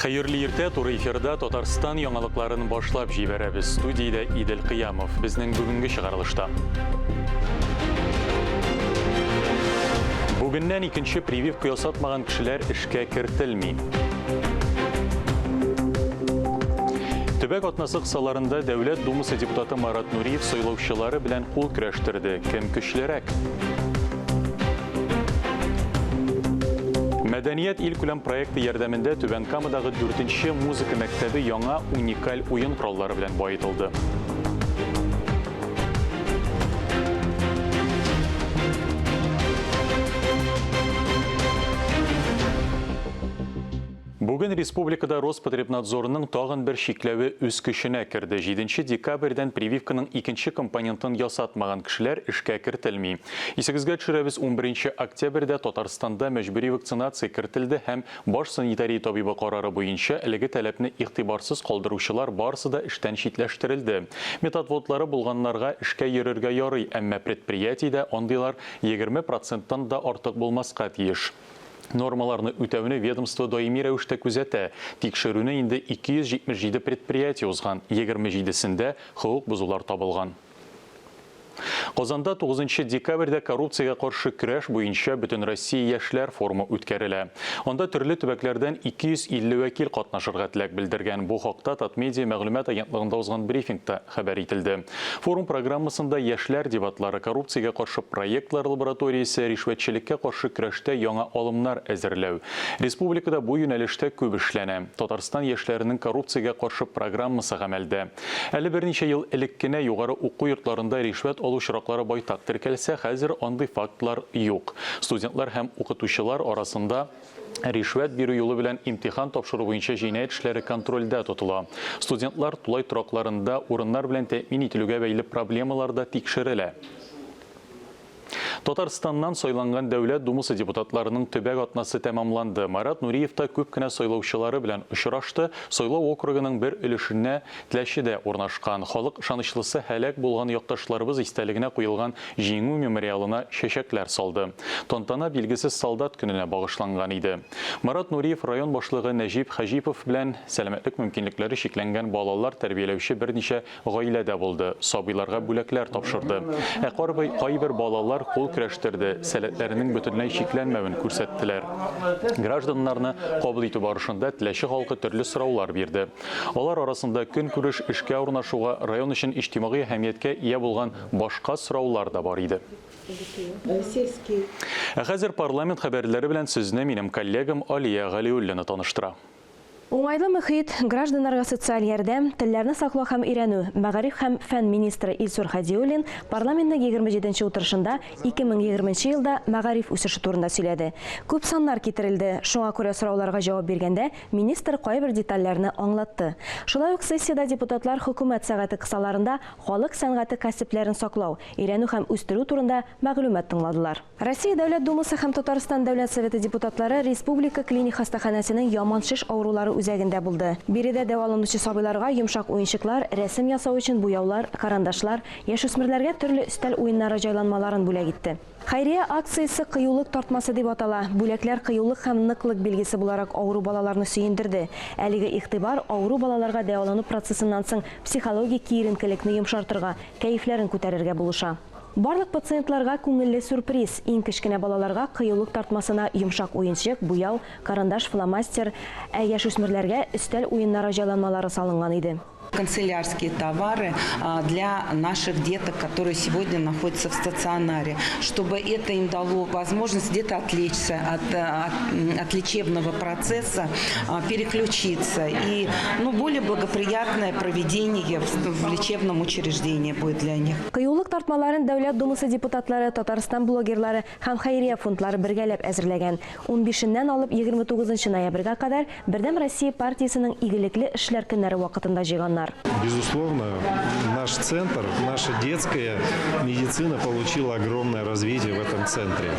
Hayırlı irte Toru efirde Tatarstan yanılıklarını başlap jibərəbiz. Studiyada İdil Qiyamov bizning bugungi шығарылышта. Bugündən ikinci прививка ясатмаган кешеләр эшкә кертелми. Төбәк атнасы кысаларында Дәүләт Думасы депутаты Марат Нуриев сайлаучылары белән кул көрәштерде. Кем көчлерәк? Мәдәният ил-күләм проекты ярдәмендә Түбән Камадагы 4-нче музыка мәктәбе яңа уникаль уен кораллары белән баетылды. Бүген республикада Роспотребнадзорының тагын бер шикләве үз көченә керде. 7 декабрьдән прививканың икенче компонентын ясатмаган кешеләр эшкә кертелми. Исегезгә төшерәбез, 11 октябрьдә Татарстанда мәҗбүри вакцинация кертелде һәм баш санитария табибы карары буенча әлеге таләпне игътибарсыз калдыручылар барысы да эштән читләштерелде. Методводлары булганнарга эшкә йөрергә ярый, әмма предприятиедә андыйлар 20%-тан да артык булмаска тиеш. Нормаларны үтәүне ведомство даими рәвештә күзәтә. Тикшерүне инде 277 предприятие узган, 27-сендә хокук бузулар табылган. Казанда 9 декабрьдә коррупциягә каршы көрәш буенча Бөтен Россия яшьләр форумы үткәрелә. Анда төрле төбәкләрдән 250 вәкил катнашырга теләк белдергән. Бу хакта Татмедиа мәгълүмат агентлыгында узган брифингта хәбәр ителде. Форум программасында яшьләр дебатлары, коррупциягә каршы проектлар лабораториясе, ришвәтчелеккә каршы көрәштә яңа алымнар әзерләү. Республикада бу юнәлештә күп эшләнә. Татарстан яшьләренең коррупциягә каршы программасы гамәлдә. Әле берничә ел элек кенә югары уку йортларында ришвәт алу очраклары байтак теркәлсә, хәзер андый фактлар юк. Студентлар һәм укытучылар арасында ришвәт бирү юлы белән имтихан тапшыру буенча җинаять эшләре контрольдә тотыла. Студентлар тулай торакларында урыннар белән тәэмин ителүгә бәйле проблемалар да тикшерелә. Татарстаннан сайланган Дәүләт Думасы депутатларының төбәк атнасы тәмамланды. Марат Нуриев та күп кенә сайлаучылары белән очрашты. Сайлау округының бер өлешенә Теләчедә урнашкан. Халык ышанычлысы һәлак булган якташларыбыз истәлегенә куелган җиңү мемориалына чәчәкләр салды. Тантана билгесез солдат көненә багышланган иде. Марат Нуриев район башлыгы Нәҗип Хаҗипов белән сәламәтлек мөмкинлекләре шикләнгән балалар тәрбияләүче берничә гаиләдә булды. Сабыйларга бүләкләр тапшырды. Кайбер балалар кул көрәштерде, сәләтләренең бөтенләй шикләнмәвен күрсәттеләр. Гражданнарны кабул итү барышында Теләче халкы төрле сораулар бирде. Алар арасында көнкүреш, эшкә урнашуга, район өчен иҗтимагый әһәмияткә ия булган башка сораулар да бар иде. Хәзер парламент хәбәрләре белән сезне минем коллегам Алия Галиуллина таныштыра. Уңайлы мөхит, гражданларга социаль ярдәм, телләрне саклау һәм өйрәнү, мәгариф һәм фән министры Илсур Хәдиуллин парламентның 27-нче утырышында 2020 елда мәгариф үсеше турында сөйләде. Күп саннар китерелде. Шуңа күрә сорауларга җавап биргәндә министр кайбер детальләрне аңлатты. Шулай ук сессиядә депутатлар хөкүмәт сәгате кысаларында халык сәнгате кәсепләрен саклау, өйрәнү һәм үстерү турында мәгълүмат тыңладылар. Россия Дәүләт Думасы һәм Татарстан Дәүләт Советы депутатлары республика клиник хастаханәсенең яман шеш авырулары үзәгендә булды. Биредә дәваланучы сабыйларга йомшак уенчыклар, рәсем ясау өчен буяулар, карандашлар, яшүсмерләргә төрле өстәл уеннары җайланмаларын бүләк итте. Хәйрия акциясе кыюлык тартмасы дип атала. Бүләкләр кыюлык һәм ныклык билгесе буларак авыру балаларны сөендерде. Әлеге игътибар авыру балаларга дәвалану процессыннан соң психологик киеренкелекне йомшартырга, кәефләрен күтәрергә булыша. Барлык пациентларга күңелле сюрприз. Иң кечкенә балаларга кыюлык тартмасына йомшак уенчык, буяу, карандаш, фломастер, яшүсмерләргә өстәл уеннары җайланмалары салынган иде. Канцелярские товары для наших деток, которые сегодня находятся в стационаре, чтобы это им дало возможность где-то отвлечься от лечебного процесса, переключиться и более благоприятное проведение в лечебном учреждении будет для них. Кыюлык тартмаларын Дәүләт Думасы депутатлары, Татарстан блогерлары һәм хәйрия фондлары бергәләп әзерләгән. 15-ннән алып 29 ноябрьгә кадәр Бердәм Россия партиясының игелекле эшләр көннәре вакытында җыйганнар. Безусловно, наш центр, наша детская медицина получила огромное развитие в этом центре.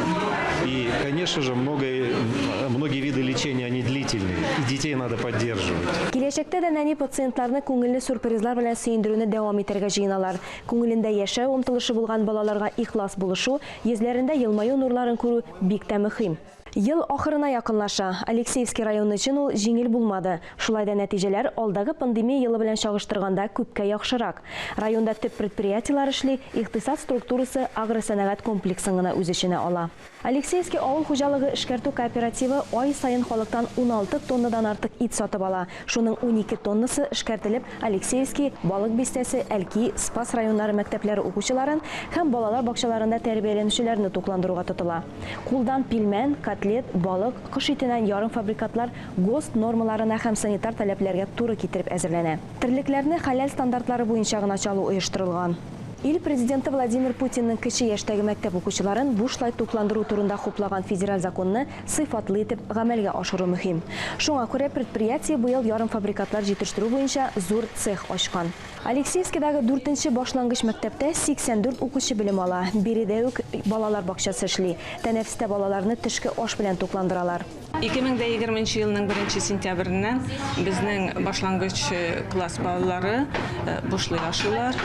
И, конечно же, многие виды лечения, они длительные, и детей надо поддерживать. Киләчәктә дә нәни пациентларны күңелле сюрпризлар белән сөендерүне дәвам итәргә җыеналар. Күңелендә яшәү омтылышы булган балаларга ихлас булышу, йөзләрендә елмаю нурларын күрү бик тә мөһим. Ел ахырына якынлаша. Алексеевский районы өчен ул җиңел булмады. Шулай да нәтиҗәләр алдагы пандемия елы белән чагыштырганда күпкә яхшырак. Районда төп предприятиелар эшли, икътисад структурасы агросәнәгать комплексын гына үз эченә ала. Алексеевский авыл хуҗалыгы эшкәртү кооперативы ай сайын халыктан 16 тоннадан артык ит сатып ала. Шуның 12 тоннасы эшкәртелеп Алексеевский, Балык бистәсе, Әлки, Спас районнары мәктәпләре укучыларын һәм балалар бакчаларында тәрбияләнүчеләрне тукландыруга тотыла. Кулдан пилмән, котлет, балык, кыш итеннән ярым фабрикатлар ГОСТ нормаларына һәм санитар таләпләргә туры китереп әзерләнә. Терлекләрне хәләл стандартлары буенча гына чалу оештырылган. Ил президенты Владимир Путинның кече яшьтәге мәктәп укучыларын бушлай тукландыру турында хуплаган федераль законны сыйфатлы итеп гамәлгә ашыру мөһим. Шуңа күрә предприятие быел ярым фабрикатлар җитештерү буенча зур цех ачкан. Алексеевскийдагы 4-нче башлангыч мәктәптә 84 укучы белем ала. Биредә үк балалар бакчасы эшли. Тәнәфестә балаларны төшке аш белән тукландыралар. 2020 елның 1 сентябреннән безнең башлангыч класс балалары бушлай ашыйлар.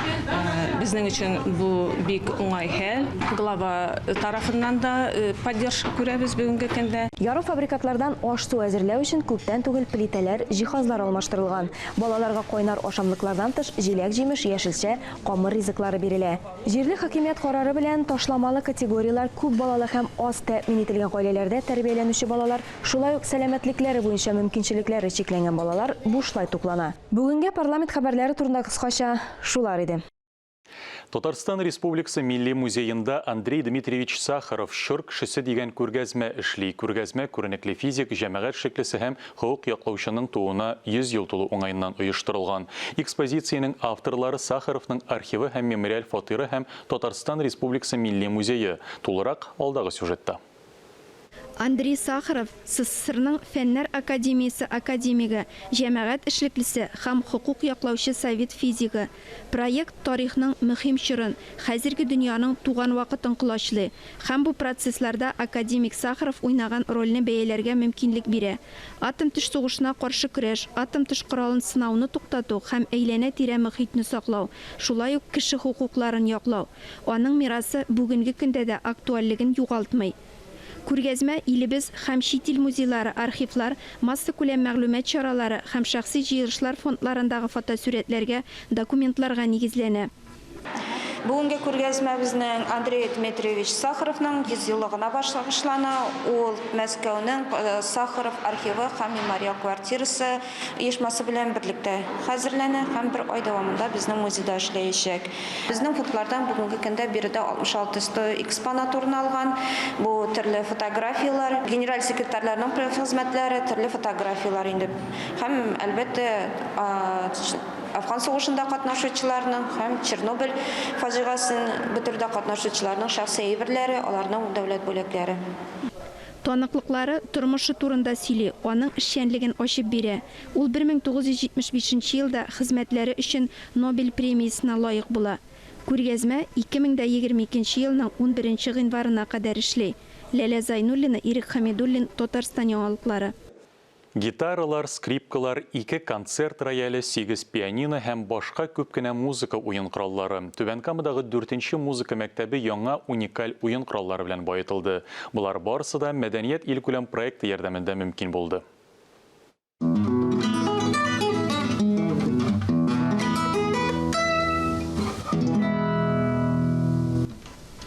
Безнең өчен бу бик уңай хәл. Глава тарафыннан да поддержка күрәбез бүгенге көндә. Ярым фабрикатлардан аш су әзерләү өчен күптән түгел плитәләр, җиһазлар алмаштырылган. Балаларга кайнар ашамлыклардан тыш җиләк-җимеш, яшелчә, камыр ризыклары бирелә. Җирле хакимият карары белән ташламалы категориялар күп балалы һәм аз тәэмин ителгән гаиләләрдә тәрбияләнүче балалар, шулай ук сәламәтлекләре буенча мөмкинчелекләре чикләнгән балалар бушлай туклана. Бүгенгә парламент хәбәрләре турында кыскача шулар иде. Татарстан Республикасы Милли музейында Андрей Дмитриевич Сахаров «Шыр кешесе» дигән күргәзмә эшли. Күргәзмә күренекле физик, җәмәгать шиклесе һәм хокук яклаучының тууына 100 ел тулу уңаеннан оештырылган. Экспозициянең авторлары Сахаровның архивы һәм мемориаль фатиры һәм Татарстан Республикасы Милли музейы. Тулырак алдагы сюжетта. Андрей Сахаров СССРның Фәннәр академиясе академигі, җәмәгать эшлеклесе һәм хокук яклаучы совет физигі. Проект тарихның мөһим чорын, хәзерге дөньяның туган вакытын кулачлый. Һәм бу процессларда академик Сахаров уйнаган рольне бәяләргә мөмкинлек бирә. Атом төш сугышына каршы көрәш, атом төш коралын сынауны туктату һәм әйләнә-тирә мөхитне саклау, шулай ук кеше хукукларын яклау. Аның мирасы бүгенге көндә дә актуальлеген югалтмый. Күргәзмә илебез һәм чит ил музейлары, архивлар, масса күләм мәгълүмат чаралары һәм шәхси җыелышлар фондларындагы фотосурәтләргә, документларга нигезләнә. Бүгенге күргәзмә безнең Андрей Дмитриевич Сахаровның 100 еллыгына багышлана. Ул Мәскәүнең Сахаров архивы һәм мемориал квартирасы оешмасы белән берлектә хәзерләнә һәм бер ай дәвамында безнең музейда эшләячәк. Безнең фондлардан бүгенге көндә биредә 66 экспонат урын алган. Бу төрле фотографиялар, генераль секретарьларның хезмәтләре, төрле фотографиялар инде. Һәм әлбәттә Афган сугышында катнашучыларның һәм Чернобыль фаҗигасын бетердә катнашучыларның шәхси әйберләре, аларның дәүләт бүләкләре. Таныклыклары тормышы турында сөйли, аның эшчәнлеген ачып бирә. Ул 1975 елда хезмәтләре өчен Нобель премиясына лаек була. Күргәзмә 2022 елның 11 гыйнварына кадәр эшли. Ләлә Зайнуллина, Ирек Хамидуллин, Татарстан яңалыклары. Гитаралар, скрипкалар, 2 концерт рояле, 8 пианино һәм башка күп кенә музыка уен кораллары. Түбән Камадагы 4-нче музыка мәктәбе яңа уникаль уен кораллары белән баетылды. Булар барысы да Мәдәният илкүләм проекты ярдәмендә мөмкин булды.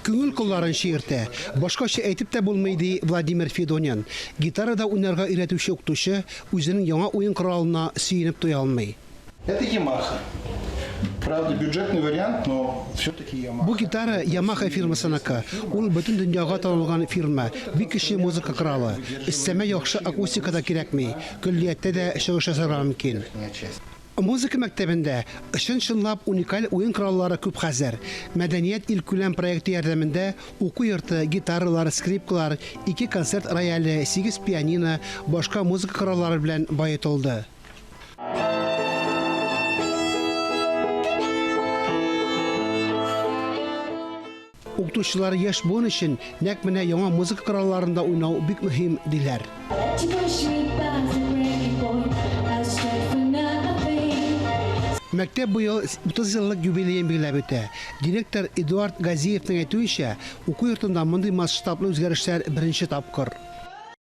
Күңел кулларын шиертә. Башкача әйтеп тә булмый Владимир Федонян. Гитарада уйнарга өйрәтүче укытучы үзенең яңа уен коралына сөенеп туя алмый. Это Yamaha. Правда, бюджетный вариант, но все-таки Yamaha. Бу гитара Yamaha фирмасыныкы. Ул бөтен дөньяга танылган фирма. Бик кече музыка коралы. Өстәмә яхшы акустикада кирәкми. Көллияттә дә чыгыш ясарга мөмкин. Музыка мәктәбендә чын-чынлап уникаль уен кораллары күп хәзер. Мәдәният илкүләм проекты ярдәмендә уку йорты, гитаралар, скрипкалар, 2 концерт рояле, 8 пианино, башка музыка кораллары белән баетылды. Укытучылар яшь буын өчен нәкъ менә яңа музыка коралларында уйнау бик мөһим диләр. Мәктәп быел 30 еллык юбилеен билгеләп үтә. Директор Эдуард Газиевның әйтүенчә, уку йортында мондый масштаблы үзгәрешләр беренче тапкыр.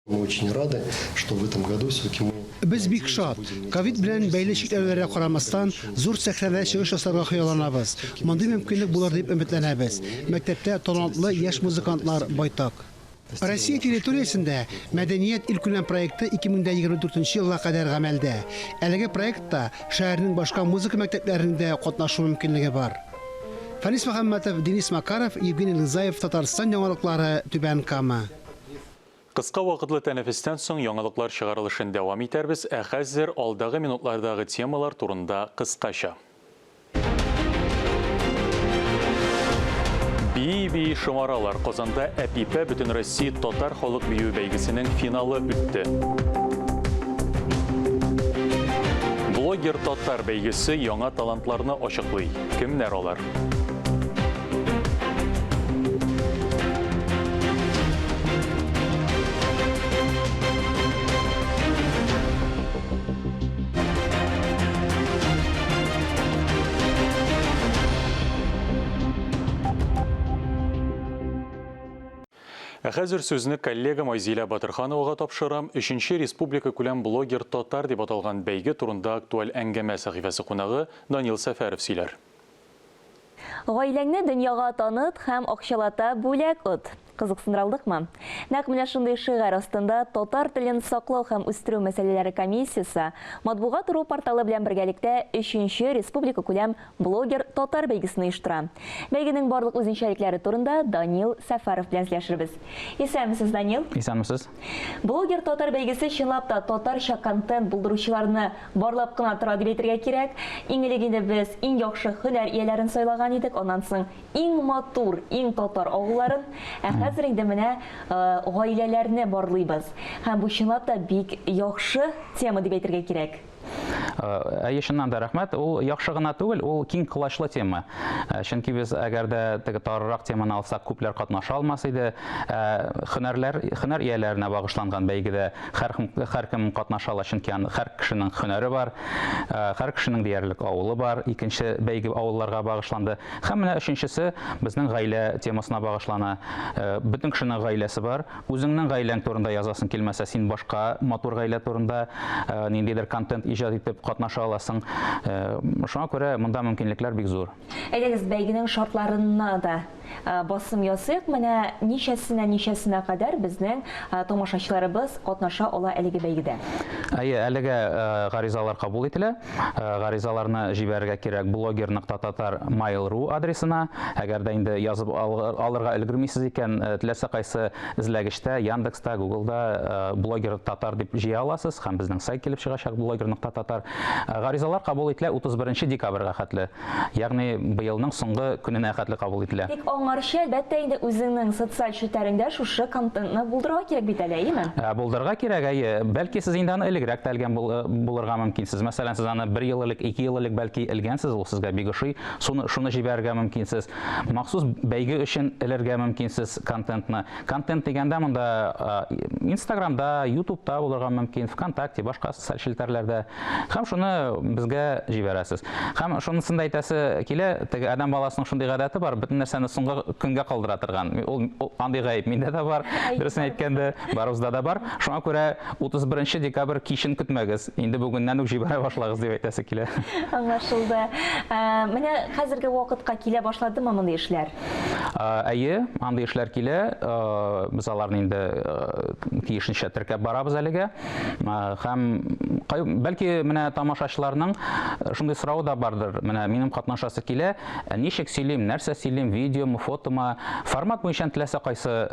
Мы очень рады, что в этом году все-таки мы... Без бик шат. Ковид белән бәйле чикләүләргә карамастан, зур сәхнәдә чыгыш ясарга хыялланабыз. Мондый мөмкинлек булыр дип өметләнәбез. Мәктәптә талантлы яшь музыкантлар байтак. Россия территориясендә мәдәният илкүләм проекты 2024 елга кадәр гамәлдә. Әлеге проектта шәһәрнең башка музыка мәктәпләрендә катнашу мөмкинлеге бар. Фанис Мөхәммәтов, Денис Макаров, Евгений Лызаев, Татарстан яңалыклары, Түбән Кама. Кыска вакытлы тәнәфестән соң яңалыклар чыгарылышын дәвам итәрбез, ә хәзер алдагы минутлардагы темалар турында кыскача. Бии шомаралар Казанда Әпипә Бүтін Россия татар халык бию бәйгесенең финалы үтте. Блогер татар бәйгесе яңа талантларны ачыклый. Кемнәр алар? Хәзер сүзне коллегам Айзилә Батырхановага тапшырам. 3-нче республика күләм блогер татар дип аталган бәйге турында актуаль әңгәмә сәхифәсе кунагы Данил Сәфәров сөйләр. Гаиләңне дөньяга таныт һәм акчалата бүләк ут. Кызыксындыралдыкмы? Нәкъ менә шундый шигырь астында татар телен саклау һәм үстерү мәсьәләләре комиссиясе матбугат ру порталы белән бергәлектә 3-нче республика күләм блогер татар бәйгесен оештыра. Бәйгенең барлык үзенчәлекләре турында Данил Сәфәров белән сөйләшербез. Исәнмесез, Данил? Исәнмесез. Блогер татар бәйгесе чынлап та татарча контент булдыручыларны барлап кына тора дип әйтергә кирәк. Иң элегендә без иң яхшы һөнәр ияләрен сайлаган идек, аннан соң иң матур, иң татар авылларын. Хәзер инде менә гаиләләрне барлыйбыз. Һәм бу чынлап та бик яхшы тема дип әйтергә кирәк. Чыннан да рәхмәт. Ул яхшы гына түгел, ул киң кылачлы тема. Чөнки без әгәр дә теге тарырак теманы алсак, күпләр катнаша алмас иде. Һөнәр ияләренә багышланган бәйгедә һәркем катнаша ала, чөнки һәр кешенең һөнәре бар, һәр кешенең диярлек авылы бар. Икенче бәйге авылларга багышланды. Һәм менә өченчесе безнең гаилә темасына багышлана. Бөтен кешенең гаиләсе бар. Үзеңнең гаиләң турында язасың килмәсә, син башка матур гаилә турында ниндидер контент иҗат итеп катнаша аласың. Шуңа күрә монда мөмкинлекләр бик зур. Әйдәгез, бәйгенең шартларына да басым ясыйк. Менә ничәсенә кадәр безнең тамашачыларыбыз катнаша ала әлеге бәйгедә. Әлегә гаризалар кабул ителә. Гаризаларны җибәрергә кирәк blogger.tatar.mail.ru адресына. Әгәр дә инде язып алырга өлгермисез икән, теләсә кайсы эзләгештә, Яндекста, Googleда блогер татар дип җыя аласыз һәм безнең сайт килеп чыгачак blogger.tatar. Гаризалар кабул ителә 31 декабрьгә хәтле. Ягъни быелның соңгы көненә хәтле кабул ителә. Тик аңарчы әлбәттә инде үзеңнең социаль челтәреңдә шушы контентны булдырырга кирәк бит әле, әйеме? Булдырырга кирәк, бәлки сез инде аны элегрәк тәлгән булырга мөмкинсез. Мәсәлән, сез аны 1 ел элек, 2 ел элек бәлки элгәнсез, ул сезгә бик ошый, шуны җибәрергә мөмкинсез. Махсус бәйге өчен элергә мөмкинсез контентны. Контент дигәндә монда Instagramда, YouTube'да булырга мөмкин, ВКонтакте, башка социаль челтәрләрдә. Һәм шуны безгә җибәрәсез. Һәм шунысын да әйтәсе килә, теге адам баласының шундый гадәте бар, бөтен нәрсәне соңгы көнгә калдыра торган. Ул андый гаип миндә дә бар, дөресен әйткәндә, барыбызда да бар. Шуңа күрә 31 декабрь кичен көтмәгез. Инде бүгеннән үк җибәрә башлагыз дип әйтәсе килә. Аңлашылды. Менә хәзерге вакытка килә башладымы мондый эшләр? Әйе, андый эшләр килә. Без аларны инде тиешенчә теркәп барабыз әлегә. Һәм бәлки менә тамашачыларның шундый сорау да бардыр. Менә минем катнашасы килә, ничек сөйлим, нәрсә сөйлим, видеомы, фотомы, формат буенча теләсә кайсы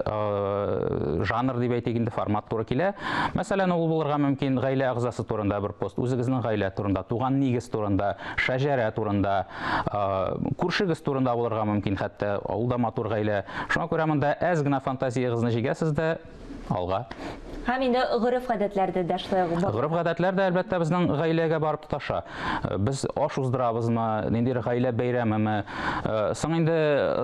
жанр дип әйтик инде, формат туры килә. Мәсәлән, ул булырга мөмкин гаилә агзасы турында бер пост, үзегезнең гаилә турында, туган нигез турында, шәҗәрә турында, күршегез турында булырга мөмкин, хәтта авылда матур гаилә. Шуңа күрә монда әз генә фантазиягызны җигәсез дә алга. Һәм инде гореф-гадәтләрдә дә шулай бар. Гореф-гадәтләр дә әлбәттә безнең гаиләгә барып тоташа. Без аш уздырабызмы, ниндидер гаилә бәйрәмеме, соң инде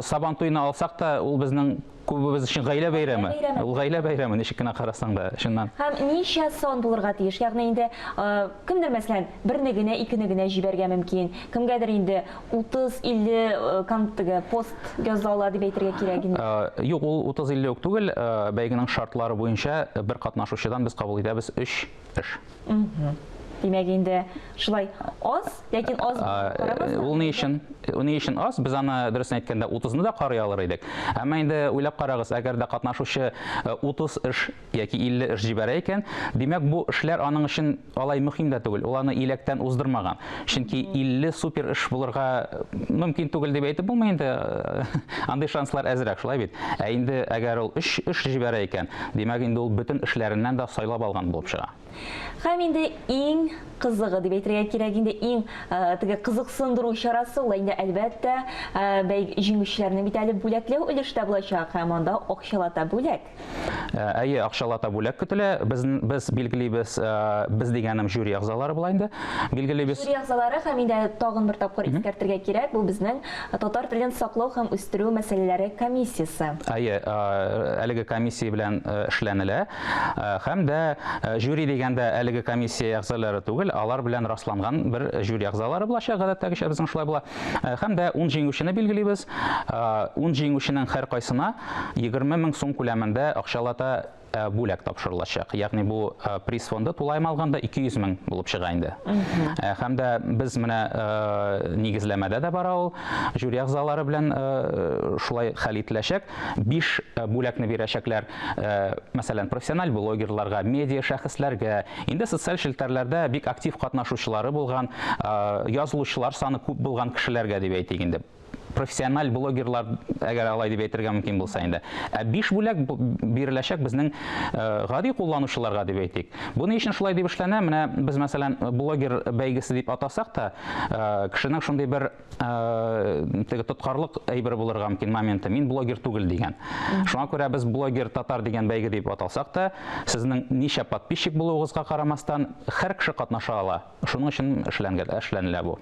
Сабан туйны алсак та, ул безнең күбебез өчен гаилә бәйрәме. Ул гаилә бәйрәме ничек кенә карасаң да, шуннан. Һәм ничә сон булырга тиеш? Ягъни инде кемдер мәсәлән берне генә, икене генә җибәргә мөмкин. Кемгәдер инде 30-50 контыгы пост яза ала дип әйтергә кирәк инде. Юк, ул 30-50 ук түгел, бәйгенең шартлары буенча бер катнашучыдан без кабул итәбез 3 эш. Димәк инде шулай аз, ләкин аз ул ни өчен аз? Без аны дөресен әйткәндә 30-ны да карый алыр идек. Әмма инде уйлап карагыз, әгәр дә катнашучы 30 эш яки 50 эш җибәрә икән, димәк бу эшләр аның өчен алай мөһим дә түгел. Ул аны иләктән уздырмаган. Чөнки 50 супер эш булырга мөмкин түгел дип әйтеп булмый инде. Андый шанслар әзрәк, шулай бит. Ә инде әгәр ул 3 эш җибәрә икән, димәк инде ул бөтен эшләреннән дә сайлап алган булып чыга. Һәм инде иң кызыгы дип әйтергә кирәк, инде иң теге кызыксындыру чарасы ул инде әлбәттә бәйге җиңүчеләрне бит әле бүләкләү өлештә булачак, һәм анда акчалата бүләк. Әйе, акчалата бүләк көтелә. Без билгелибез, без дигәнем жюри әгъзалары була инде. Билгелибез. Жюри әгъзалары һәм инде тагын бер тапкыр искәртергә кирәк, бу безнең татар телен саклау һәм үстерү мәсьәләләре комиссиясе. Әйе, әлеге комиссия белән эшләнелә. Һәм дә жюри дигәндә әлеге комиссия әгъзалары түгел, алар белән расланган бер жюри әгъзалары булачак, гадәттәгечә безнең шулай була. Һәм дә 10 җиңүчене билгелибез. 10 җиңүченең һәр кайсына 20 мең сум күләмендә акчалата бүләк тапшырылачак. Ягъни бу приз фонды тулайм алганда 200 мең булып чыга инде. Һәм дә без менә нигезләмәдә дә бара ул жюри әгъзалары белән шулай хәл ителәчәк. 5 бүләкне бирәчәкләр, мәсәлән, профессиональ блогерларга, медиа шәхесләргә, инде социаль челтәрләрдә бик актив катнашучылары булган, язылучылар саны күп булган кешеләргә дип әйтик инде. Профессиональ блогерлар, әгәр алай дип әйтергә мөмкин булса инде. 5 бүләк биреләчәк безнең гади кулланучыларга дип әйтик. Бу ни өчен шулай дип эшләнә? Менә без мәсәлән блогер бәйгесе дип атасак та, кешенең шундый бер теге тоткарлык әйбер булырга мөмкин моменты. Мин блогер түгел дигән. Шуңа күрә без блогер татар дигән бәйге дип аталсак та, сезнең ничә подписчик булуыгызга карамастан һәр кеше катнаша ала. Шуның өчен эшләнелә бу.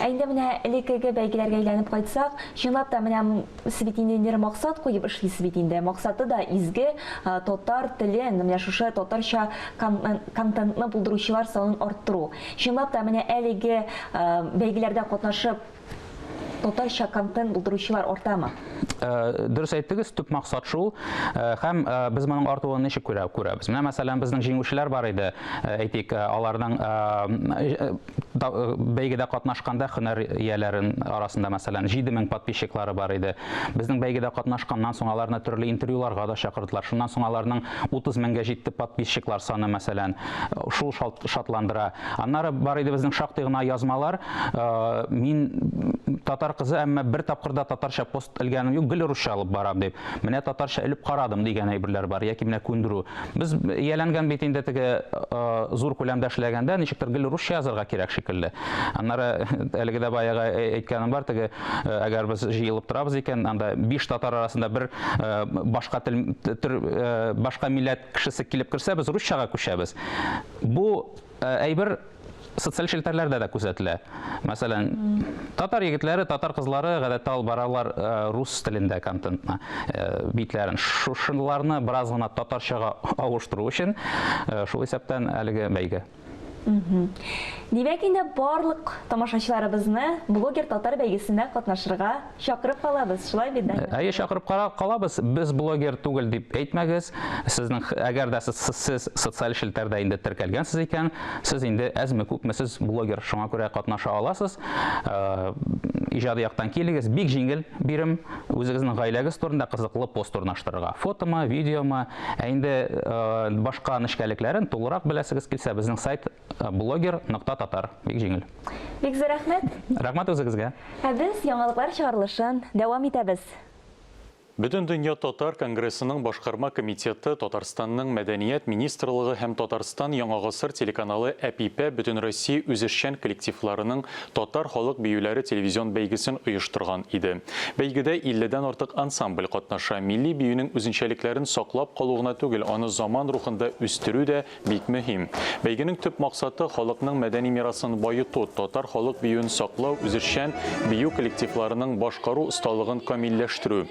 Инде менә элеккеге бәйгеләргә әйләнеп кайтсак, чынлап та менә свитиндә максат куеп эшлисез бит инде. Максаты да изге татар телен, менә шушы татарча контентны булдыручылар санын арттыру. Чынлап та менә әлеге бәйгеләрдә катнашып татарча контент булдыручылар артамы? Дөрес әйттегез, төп максат шул. Һәм без моның артуын ничек күрәбез? Менә мәсәлән безнең җиңүчеләр бар иде. Әйтик, аларның бәйгедә катнашканда һөнәр ияләрен арасында мәсәлән 7000 подписчиклары бар иде. Безнең бәйгедә катнашканнан соң аларны төрле интервьюларга да чакырдылар. Шуннан соң аларның 30 меңгә җитте подписчиклар саны мәсәлән шул шатландыра. Аннары бар иде безнең шактый гына язмалар. Мин татар кызы, әмма бер тапкырда татарча пост элгәнем юк, гел русча алып барам дип. Менә татарча элеп карадым дигән әйберләр бар, яки менә күндерү. Без ияләнгән бит инде теге зур күләмдә эшләгәндә ничектер гел русча язарга кирәк шикелле. Аннары әлеге дә баягы әйткәнем бар, теге әгәр без җыелып торабыз икән, анда 5 татар арасында бер башка тел, башка милләт кешесе килеп керсә, без русчага күчәбез. Бу әйбер социаль челтәрләрдә дә күзәтелә. Мәсәлән, татар егетләре, татар кызлары гадәттә алып баралар рус телендә контентны, битләрен. Шуларны бераз гына татарчага авыштыру өчен шул исәптән әлеге бәйге. Димәк инде барлык тамашачыларыбызны блогер татар бәйгесенә катнашырга чакырып калабыз, шулай бит? Әйе, чакырып калабыз. Без блогер түгел дип әйтмәгез. Сезнең әгәр дә сез социаль челтәрдә инде теркәлгәнсез икән, сез инде әзме-күпме сез блогер, шуңа күрә катнаша аласыз. Иҗади яктан килегез, бик җиңел бирем, үзегезнең гаиләгез турында кызыклы пост урнаштырырга. Фотомы, видеомы, инде башка нечкәлекләрен тулырак беләсегез килсә, безнең сайт blogger.tatar. Бик җиңел. Бик зур рәхмәт. Рәхмәт үзегезгә. Без яңалыклар чыгарылышын дәвам итәбез. Бүтін дүния татар конгрессының башқарма комитеті Татарстанның мәдәниет министрлыгы һәм Татарстан Яңа Гасыр телеканалы ӘПИП бүтін Россия үзешчән коллективларының татар халык биюләре телевизион бәйгесен оештырган иде. Бәйгедә 50-дән артык ансамбль катнаша. Милли биюнең үзенчәлекләрен саклап калуына түгел, аны заман рухында үстерү дә бик мөһим. Бәйгенең төп максаты халыкның мәдәни мирасын байыту, татар халык биюен саклау, үзешчән бию коллективларының башкару осталыгын камилләштерү.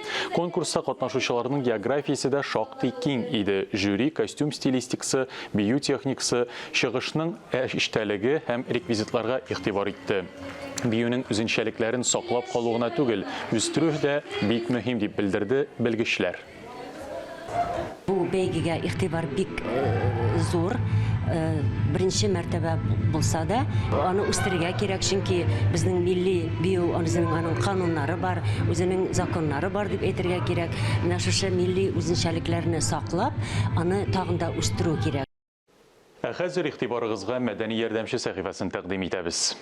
Конкурста катнашучыларның географиясе дә шактый киң иде. Жюри костюм стилистикасы, бию техникасы, чыгышның эштәлеге һәм реквизитларга игътибар итте. Биюнең үзенчәлекләрен саклап калуына түгел, үстерү дә бик мөһим дип белдерде белгечләр. Бу бәйгегә игътибар бик зур. Беренче мәртәбә булса да, аны үстерергә кирәк, чөнки безнең милли бию, аның кануннары бар, үзенең законнары бар дип әйтергә кирәк. Менә шушы милли үзенчәлекләрне саклап, аны тагын да үстерү кирәк. Хәзер игътибарыгызга мәдәни ярдәмче сәхифәсен тәкъдим итәбез.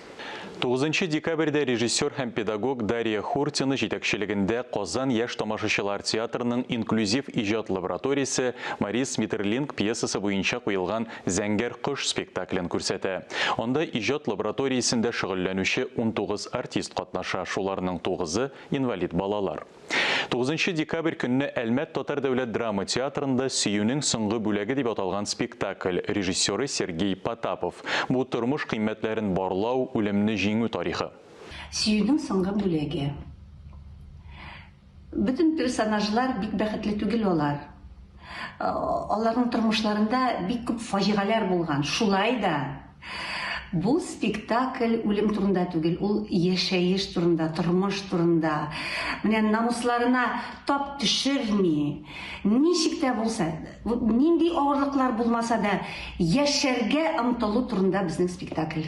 9 декабрьдә режиссер һәм педагог Дарья Хуртина җитәкчелегендә Казан яшь тамашачылар театрының инклюзив иҗат лабораториясе Марис Миттерлинг пьесасы буенча куелган Зәңгәр кош спектаклен күрсәтә. Анда иҗат лабораториясендә шөгыльләнүче 19 артист катнаша, шуларның 9-ы инвалид балалар. 9 декабрь көнне Әлмәт Татар дәүләт драма театрында Сөюнең соңгы бүләге дип аталган спектакль, режиссеры Сергей Потапов. Бу тормыш кыйммәтләрен барлау, үлемне җиңү тарихы. Сөюнең соңгы бүләге. Bütün персонажлар бик бәхетле түгел алар. Аларның тормышларында бик күп фаҗигаләр булган. Шулай да бу спектакль үлем турында түгел, ул яшәеш турында, тормыш турында. Менә намусларына тап төшерми, ничек тә булса, нинди авырлыклар булмаса да, яшәргә омтылу турында безнең спектакль.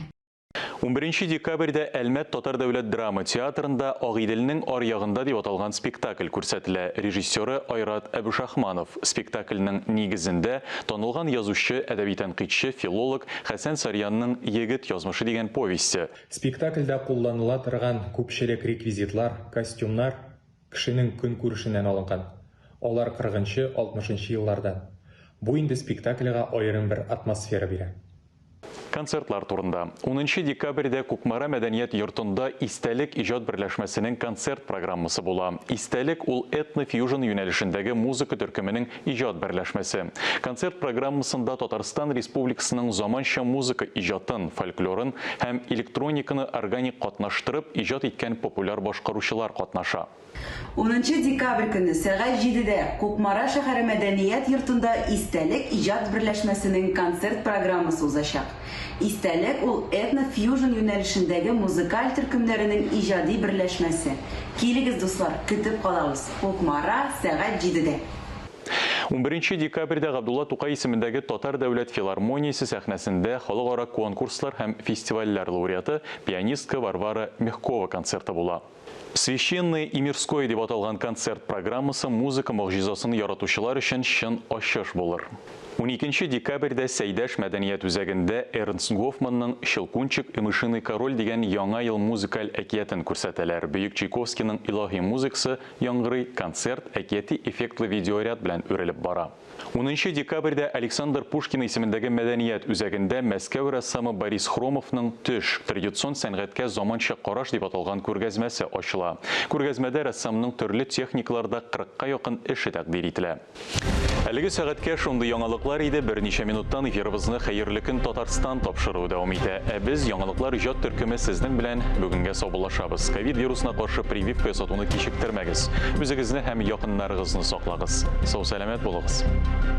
11 декабрьдә Әлмәт Татар дәүләт драма театрында Агыйделнең аръягында дип аталган спектакль күрсәтелә. Режиссеры Айрат Әбүшахманов. Спектакльнең нигезендә танылган язучы, әдәби тәнкыйтьче, филолог Хәсән Сарьянның «Егет язмышы» дигән повесте. Спектакльдә кулланыла торган күпчелек реквизитлар, костюмнар кешенең көнкүрешеннән алынган. Алар 40-60 еллардан. Бу инде спектакльгә аерым бер атмосфера бирә. Концертлар турында. 10 декабрьдә Кукмара мәдәният йортында Истәлек иҗат берләшмәсенең концерт программасы була. Истәлек ул этно-фьюжн юнәлешендәге музыка төркеменең иҗат берләшмәсе. Концерт программасында Татарстан Республикасының заманча музыка иҗатын, фольклорын һәм электрониканы органик катнаштырып иҗат иткән популяр башкаручылар катнаша. 10 декабрь көнне сәгать 7-дә Кукмара шәһәре мәдәният йортында Истәлек иҗат берләшмәсенең концерт программасы узачак. Истәлек ул этно-фьюжн юнәлешендәге музыкаль төркемнәренең иҗади берләшмәсе. Килегез, дуслар, көтеп калабыз. Кукмара сәгать 7-дә. 11 декабрьдә Габдулла Тукай исемендәге Татар дәүләт филармониясе сәхнәсендә халыкара конкурслар һәм фестивальләр лауреаты пианистка Варвара Мягкова концерты була. Священный и мирской дип аталган концерт программасы музыка могҗизасын яратучылар өчен чын ачыш булыр. 12 декабрьдә Сәйдәш мәдәният үзәгендә Эрнст Гофманның «Щелкунчик и мышиный король» дигән яңа ел музыкаль әкиятен күрсәтәләр. Бөек Чайковскийның илаһи музыкасы яңгырый, концерт әкияти эффектлы видеоряд белән үрелеп бара. 10 декабрьдә Александр Пушкин исемендәге мәдәният үзәгендә Мәскәү рәссамы Борис Хромовның «Төш» традицион сәнгатькә заманча караш дип аталган күргәзмәсе ачыла. Күргәзмәдә рәссамның төрле техникаларда 40-ка якын эше тәкъдим ителә. Әлеге сәгатькә шундый яңалыклар иде. Берничә минуттан эфирыбызны хәерле көн Татарстан тапшыру дәвам итә. Без яңалыклар иҗат төркеме сезнең белән бүгенгә саубуллашабыз. Ковид вирусына каршы прививка ясатуны кичектермәгез. Үзегезне һәм якыннарыгызны саклагыз. Сау-сәламәт булыгыз.